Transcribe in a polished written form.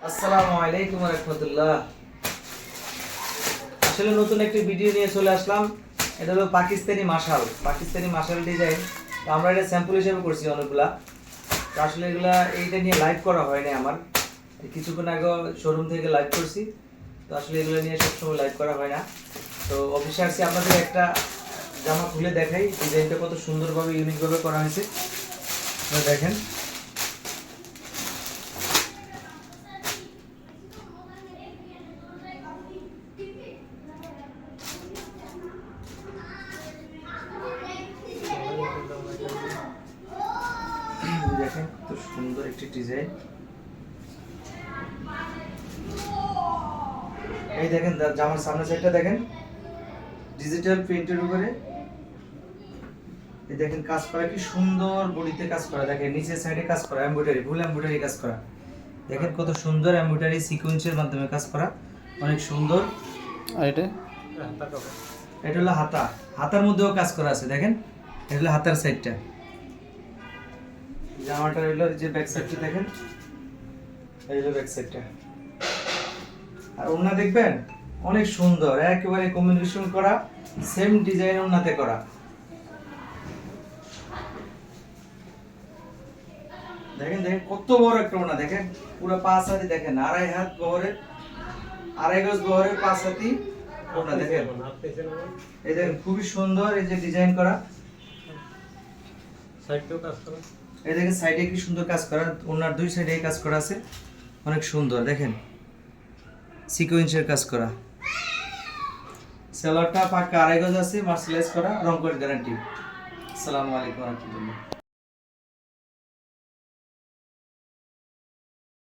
আসসালামু আলাইকুম ওয়া রাহমাতুল্লাহ। আসলে নতুন একটি ভিডিও নিয়ে চলে আসলাম। এটা হলো পাকিস্তানি মাশাল ডিজাইন। তো আমরা এটা স্যাম্পল হিসেবে করছি অনেকগুলা। তো আসলে এগুলা এইটা নিয়ে লাইভ করা হয়নি আমার। কিছুক্ষণ আগে শোরুম থেকে লাইভ করছি। তো আসলে এগুলো নিয়ে সবসময় লাইভ করা হয় না। তো অফিসে আসছি, আপনাদের একটা জামা খুলে দেখাই। ডিজাইনটা কত সুন্দরভাবে ইউনিকভাবে করা হয়েছে দেখেন। দেখেন কত সুন্দর একটি ডিজাইন। এই দেখেন জামার সামনের সাইডটা দেখেন, ডিজিটাল প্রিন্টের উপরে এই দেখেন কাজ করা, কি সুন্দর বডিতে কাজ করা। দেখেন নিচের সাইডে কাজ করা, এমব্রয়ডারি, ফুল এমব্রয়ডারি কাজ করা। দেখেন কত সুন্দর এমব্রয়ডারি সিকোয়েন্সের মাধ্যমে কাজ করা, অনেক সুন্দর। আর এটা হলো হাতা, হাতার মধ্যেও কাজ করা আছে। দেখেন এটা হলো হাতার সাইডটা, জামাটা হলো যে ব্যাক সাইডটা দেখেন, এই হলো ব্যাক সাইডটা। আর ওড়না দেখবেন অনেক সুন্দর, একেবারে কম্বিনেশন করা, সেম ডিজাইন ওড়নাতে করা। দেখেন দেখেন কত বড় একটা ওড়না, দেখেন পুরো 5 হাতি, দেখেন আড়াই হাত বহরে, আড়াই গজ বহরে 5 হাতি ওড়না। দেখেন এই দেখেন খুবই সুন্দর, এই যে ডিজাইন করা, সাইডেও কাজ করা। এই দেখেন সাইডে কি সুন্দর কাজ করা, ওড়নার দুই সাইডে কাজ করা আছে, অনেক সুন্দর। দেখেন সিকোয়েন্সের কাজ করা, সেলারটা পাকা আড়াই গজ আছে, মার্সেলাইজ করা, রং কোট গ্যারান্টি। আসসালামু আলাইকুম ওয়া রাহমাতুল্লাহ।